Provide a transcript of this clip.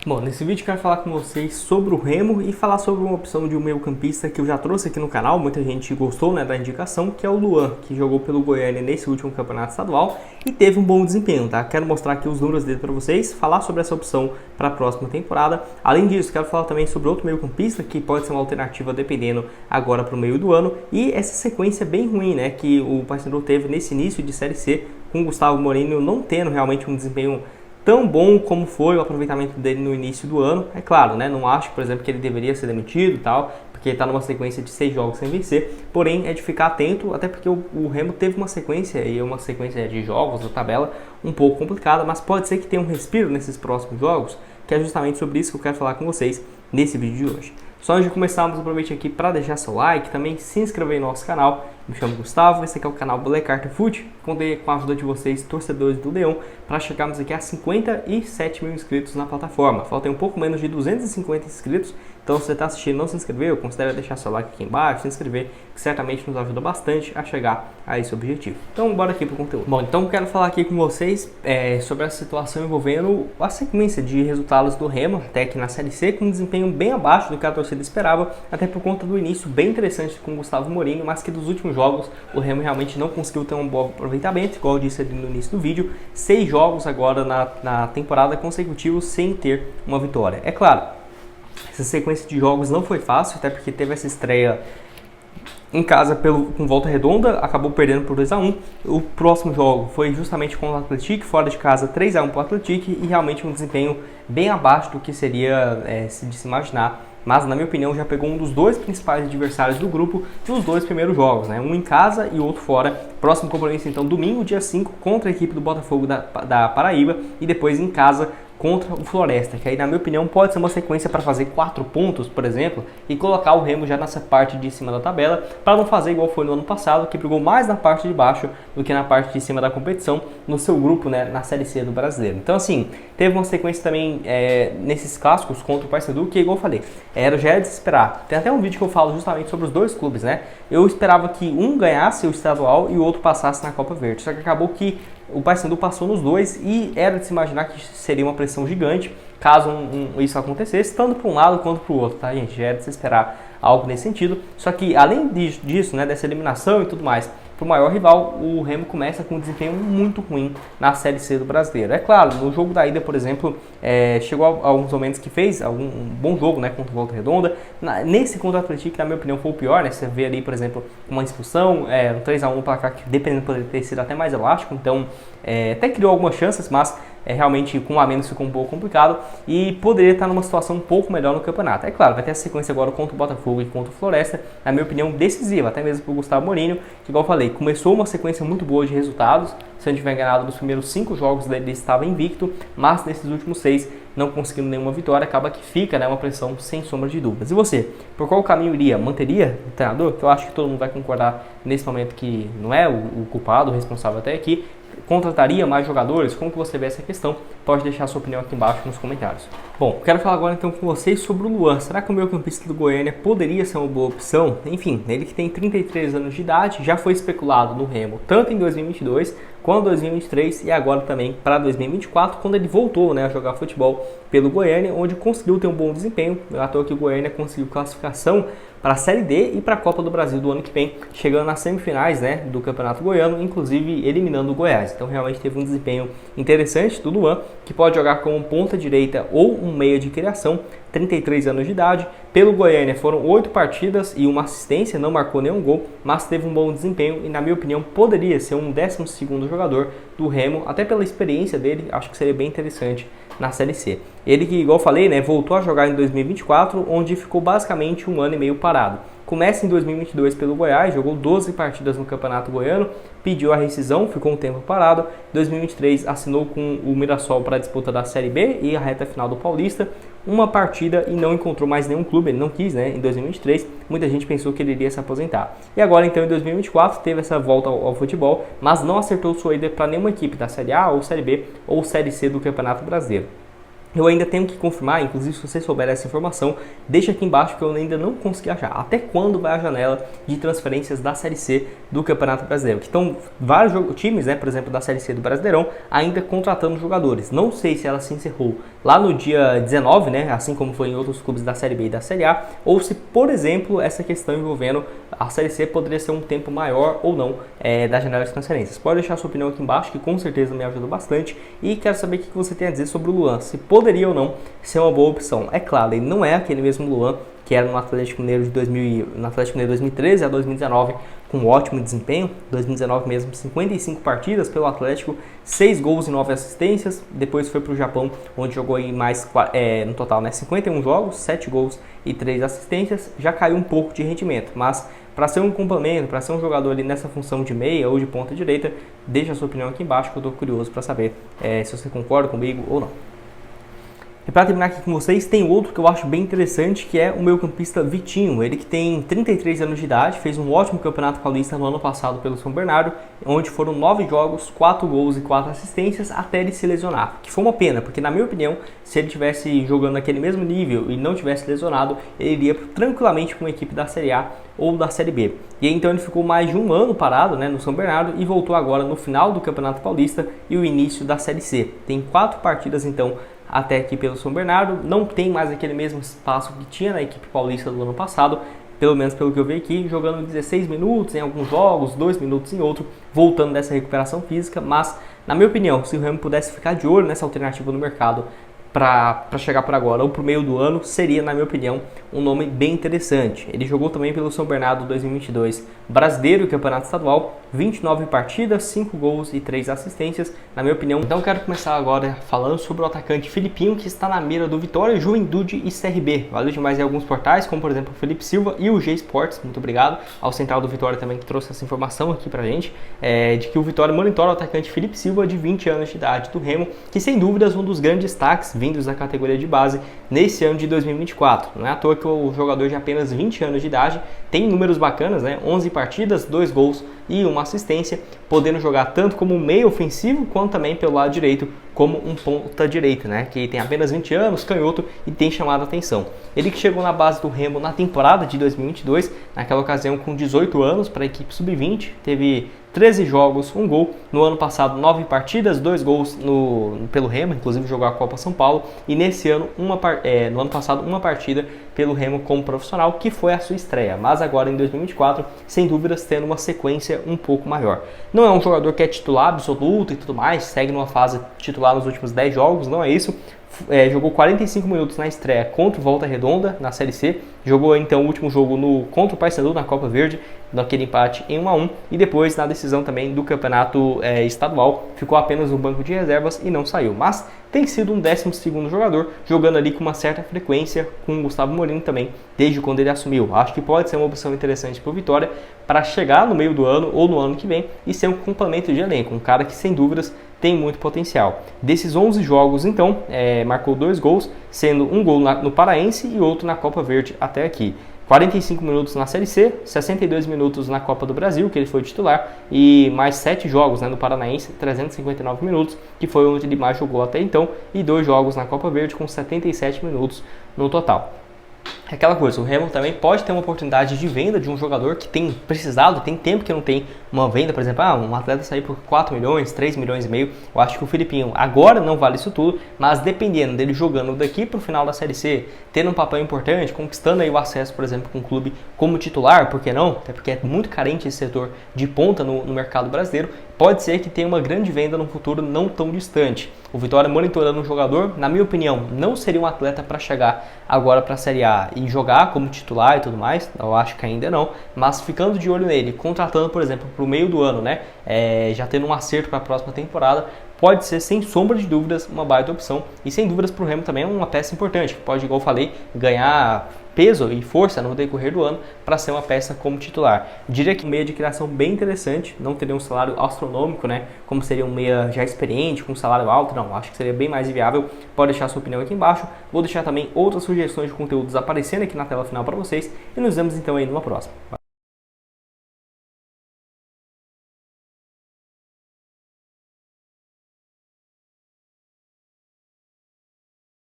Bom, nesse vídeo eu quero falar com vocês sobre o Remo e falar sobre uma opção de um meio-campista que eu já trouxe aqui no canal, muita gente gostou, né, da indicação, que é o Luan, que jogou pelo Goiânia nesse último campeonato estadual e teve um bom desempenho, tá? Quero mostrar aqui os números dele para vocês, falar sobre essa opção para a próxima temporada. Além disso, quero falar também sobre outro meio-campista que pode ser uma alternativa dependendo agora para o meio do ano e essa sequência bem ruim, né, que o Paysandu teve nesse início de Série C, com o Gustavo Mourinho não tendo realmente um desempenho tão bom como foi o aproveitamento dele no início do ano. É claro, né? Não acho, por exemplo, que ele deveria ser demitido e tal, porque está numa sequência de 6 jogos sem vencer. Porém, é de ficar atento, até porque o Remo teve uma sequência de jogos na tabela um pouco complicada, mas pode ser que tenha um respiro nesses próximos jogos, que é justamente sobre isso que eu quero falar com vocês nesse vídeo de hoje. Só antes de começarmos, aproveite aqui para deixar seu like, também se inscrever no nosso canal. Me chamo Gustavo, esse aqui é o canal Black Art Foot, contei com a ajuda de vocês, torcedores do Leão, para chegarmos aqui a 57 mil inscritos na plataforma. Faltam um pouco menos de 250 inscritos, então se você está assistindo e não se inscreveu, considere deixar seu like aqui embaixo, se inscrever, que certamente nos ajuda bastante a chegar a esse objetivo. Então bora aqui para o conteúdo. Bom, então quero falar aqui com vocês sobre a situação envolvendo a sequência de resultados do Remo, até aqui na Série C, com um desempenho bem abaixo do que a torcida esperava, até por conta do início bem interessante com o Gustavo Mourinho, mas que dos últimos jogos o Remo realmente não conseguiu ter um bom aproveitamento, igual eu disse ali no início do vídeo. 6 jogos agora na temporada consecutivos sem ter uma vitória. É claro, essa sequência de jogos não foi fácil, até porque teve essa estreia em casa com Volta Redonda, acabou perdendo por 2-1. O próximo jogo foi justamente com o Atlético, fora de casa 3-1 para o Atlético, e realmente um desempenho bem abaixo do que seria de se imaginar. Mas, na minha opinião, já pegou um dos dois principais adversários do grupo nos dois primeiros jogos, né? Um em casa e outro fora. Próximo compromisso, então, domingo, dia 5, contra a equipe do Botafogo da Paraíba, e depois em casa contra o Floresta, que aí, na minha opinião, pode ser uma sequência para fazer 4 pontos, por exemplo, e colocar o Remo já nessa parte de cima da tabela, para não fazer igual foi no ano passado, que brigou mais na parte de baixo do que na parte de cima da competição, no seu grupo, né, na Série C do Brasileiro. Então, assim, teve uma sequência também nesses clássicos contra o Paysandu, que, igual eu falei, já era de se esperar. Tem até um vídeo que eu falo justamente sobre os dois clubes, né? Eu esperava que um ganhasse o estadual e o outro passasse na Copa Verde, só que acabou que o Paysandu passou nos dois e era de se imaginar que seria uma pressão gigante caso isso acontecesse, tanto para um lado quanto para o outro, tá, gente? Já era de se esperar algo nesse sentido. Só que, além disso, né, dessa eliminação e tudo mais, para o maior rival, o Remo começa com um desempenho muito ruim na Série C do Brasileiro. É claro, no jogo da ida, por exemplo, chegou a alguns momentos que fez um bom jogo, né, contra o Volta Redonda. Nesse contra o Atlético, na minha opinião, foi o pior, né? Você vê ali, por exemplo, uma expulsão, um 3-1 placar que, dependendo, poderia ter sido até mais elástico. Então, até criou algumas chances, mas realmente com um a menos ficou um pouco complicado e poderia estar numa situação um pouco melhor no campeonato. É claro, vai ter a sequência agora contra o Botafogo e contra o Floresta, na minha opinião, decisiva, até mesmo para o Gustavo Mourinho, que, igual eu falei, começou uma sequência muito boa de resultados. Se eu não tiver enganado, nos primeiros 5 jogos ele estava invicto, mas nesses últimos 6 não conseguindo nenhuma vitória, acaba que fica, né, uma pressão sem sombra de dúvidas. E você, por qual caminho iria? Manteria o treinador? Que eu acho que todo mundo vai concordar nesse momento que não é o culpado, o responsável até aqui. Contrataria mais jogadores? Como que você vê essa questão? Pode deixar a sua opinião aqui embaixo nos comentários. Bom, quero falar agora então com vocês sobre o Luan. Será que o meio-campista do Goiânia poderia ser uma boa opção? Enfim, ele que tem 33 anos de idade, já foi especulado no Remo, tanto em 2022 quanto em 2023 e agora também para 2024, quando ele voltou, né, a jogar futebol pelo Goiânia, onde conseguiu ter um bom desempenho. À toa que o Goiânia conseguiu classificação para a Série D e para a Copa do Brasil do ano que vem, chegando nas semifinais, né, do Campeonato Goiano, inclusive eliminando o Goiás. Então realmente teve um desempenho interessante do Luan, que pode jogar como ponta direita ou um meia de criação, 33 anos de idade. Pelo Goiânia foram 8 partidas e uma assistência, não marcou nenhum gol, mas teve um bom desempenho e, na minha opinião, poderia ser um 12º jogador do Remo, até pela experiência dele, acho que seria bem interessante na Série C. Ele que, igual eu falei, né, voltou a jogar em 2024, onde ficou basicamente 1 ano e meio parado. Começa em 2022 pelo Goiás, jogou 12 partidas no Campeonato Goiano, pediu a rescisão, ficou um tempo parado. Em 2023 assinou com o Mirassol para a disputa da Série B e a reta final do Paulista. Uma partida e não encontrou mais nenhum clube, ele não quis, né? Em 2023, muita gente pensou que ele iria se aposentar. E agora, então, em 2024, teve essa volta ao futebol, mas não acertou sua ida para nenhuma equipe da Série A ou Série B ou Série C do Campeonato Brasileiro. Eu ainda tenho que confirmar, inclusive se você souber essa informação, deixa aqui embaixo que eu ainda não consegui achar. Até quando vai a janela de transferências da Série C do Campeonato Brasileiro? Que estão vários times, né, por exemplo, da Série C do Brasileirão, ainda contratando jogadores. Não sei se ela se encerrou lá no dia 19, né, assim como foi em outros clubes da Série B e da Série A, ou se, por exemplo, essa questão envolvendo a Série C poderia ser um tempo maior ou não da janela de transferências. Pode deixar sua opinião aqui embaixo, que com certeza me ajuda bastante. E quero saber o que você tem a dizer sobre o Luan, se poderia ou não ser uma boa opção. É claro, ele não é aquele mesmo Luan que era no Atlético Mineiro no Atlético Mineiro 2013 a 2019, com um ótimo desempenho. 2019 mesmo, 55 partidas pelo Atlético, 6 gols e 9 assistências. Depois foi para o Japão, onde jogou em mais, no total, né, 51 jogos, 7 gols e 3 assistências. Já caiu um pouco de rendimento, mas para ser um complemento, para ser um jogador ali nessa função de meia ou de ponta direita, deixa a sua opinião aqui embaixo, que eu estou curioso para saber se você concorda comigo ou não. E para terminar aqui com vocês, tem outro que eu acho bem interessante, que é o meio-campista Vitinho. Ele que tem 33 anos de idade, fez um ótimo campeonato paulista no ano passado pelo São Bernardo, onde foram 9 jogos, 4 gols e 4 assistências até ele se lesionar. Que foi uma pena, porque na minha opinião, se ele estivesse jogando naquele mesmo nível e não tivesse lesionado, ele iria tranquilamente com uma equipe da Série A ou da Série B. E então ele ficou mais de um ano parado, né, no São Bernardo, e voltou agora no final do Campeonato Paulista e o início da Série C. Tem 4 partidas então até aqui pelo São Bernardo, não tem mais aquele mesmo espaço que tinha na equipe paulista do ano passado, pelo menos pelo que eu vi aqui, jogando 16 minutos em alguns jogos, 2 minutos em outro, voltando dessa recuperação física. Mas, na minha opinião, se o Remo pudesse ficar de olho nessa alternativa no mercado para chegar por agora ou para o meio do ano, seria, na minha opinião, um nome bem interessante. Ele jogou também pelo São Bernardo 2022 Brasileiro e Campeonato Estadual, 29 partidas, 5 gols e 3 assistências, na minha opinião. Então quero começar agora falando sobre o atacante Filipinho, que está na mira do Vitória, Juventude e CRB. Valeu demais em alguns portais, como por exemplo o Felipe Silva e o G Sports. Muito obrigado ao Central do Vitória também, que trouxe essa informação aqui pra gente, de que o Vitória monitora o atacante Felipe Silva, de 20 anos de idade, do Remo, que sem dúvidas um dos grandes destaques vindos da categoria de base nesse ano de 2024. Não é à toa que o jogador de apenas 20 anos de idade tem números bacanas, né? 11 partidas, 2 gols e 1 assistência, podendo jogar tanto como um meio ofensivo, quanto também pelo lado direito, como um ponta direita, né? Que tem apenas 20 anos, canhoto, e tem chamado a atenção. Ele que chegou na base do Remo na temporada de 2022, naquela ocasião com 18 anos para a equipe sub-20, teve 13 jogos, 1 gol. No ano passado, 9 partidas, 2 gols pelo Remo, inclusive jogou a Copa São Paulo. E nesse ano, no ano passado, uma partida pelo Remo como profissional, que foi a sua estreia. Mas agora em 2024, sem dúvidas, tendo uma sequência um pouco maior. Não é um jogador que é titular absoluto e tudo mais, segue numa fase titular nos últimos 10 jogos, não é isso. Jogou 45 minutos na estreia contra o Volta Redonda na Série C, jogou então o último jogo contra o Paysandu na Copa Verde, naquele empate em 1-1, e depois na decisão também do campeonato estadual ficou apenas no banco de reservas e não saiu, mas tem sido um 12º jogador, jogando ali com uma certa frequência com o Gustavo Mourinho também, desde quando ele assumiu. Acho que pode ser uma opção interessante para o Vitória, para chegar no meio do ano ou no ano que vem e ser um complemento de elenco, um cara que sem dúvidas tem muito potencial. Desses 11 jogos, então, marcou 2 gols, sendo um gol no Paraense e outro na Copa Verde até aqui. 45 minutos na Série C, 62 minutos na Copa do Brasil, que ele foi titular, e mais 7 jogos, né, no Paranaense, 359 minutos, que foi onde ele mais jogou até então, e 2 jogos na Copa Verde com 77 minutos no total. É aquela coisa, o Remo também pode ter uma oportunidade de venda de um jogador que tem precisado, tem tempo que não tem uma venda, por exemplo, um atleta sair por 4 milhões, 3 milhões e meio. Eu acho que o Filipinho agora não vale isso tudo, mas dependendo dele jogando daqui para o final da Série C, tendo um papel importante, conquistando aí o acesso, por exemplo, com um clube como titular, por que não? Até porque é muito carente esse setor de ponta no mercado brasileiro, pode ser que tenha uma grande venda no futuro não tão distante. O Vitória monitorando um jogador, na minha opinião, não seria um atleta para chegar agora para a Série A e jogar como titular e tudo mais, eu acho que ainda não, mas ficando de olho nele, contratando, por exemplo, para o meio do ano, né, já tendo um acerto para a próxima temporada, pode ser, sem sombra de dúvidas, uma baita opção. E sem dúvidas para o Remo também é uma peça importante, que pode, igual eu falei, ganhar peso e força no decorrer do ano para ser uma peça como titular. Diria que um meia de criação bem interessante, não teria um salário astronômico, né? Como seria um meia já experiente, com um salário alto, não, acho que seria bem mais viável. Pode deixar sua opinião aqui embaixo. Vou deixar também outras sugestões de conteúdos aparecendo aqui na tela final para vocês e nos vemos então aí numa próxima.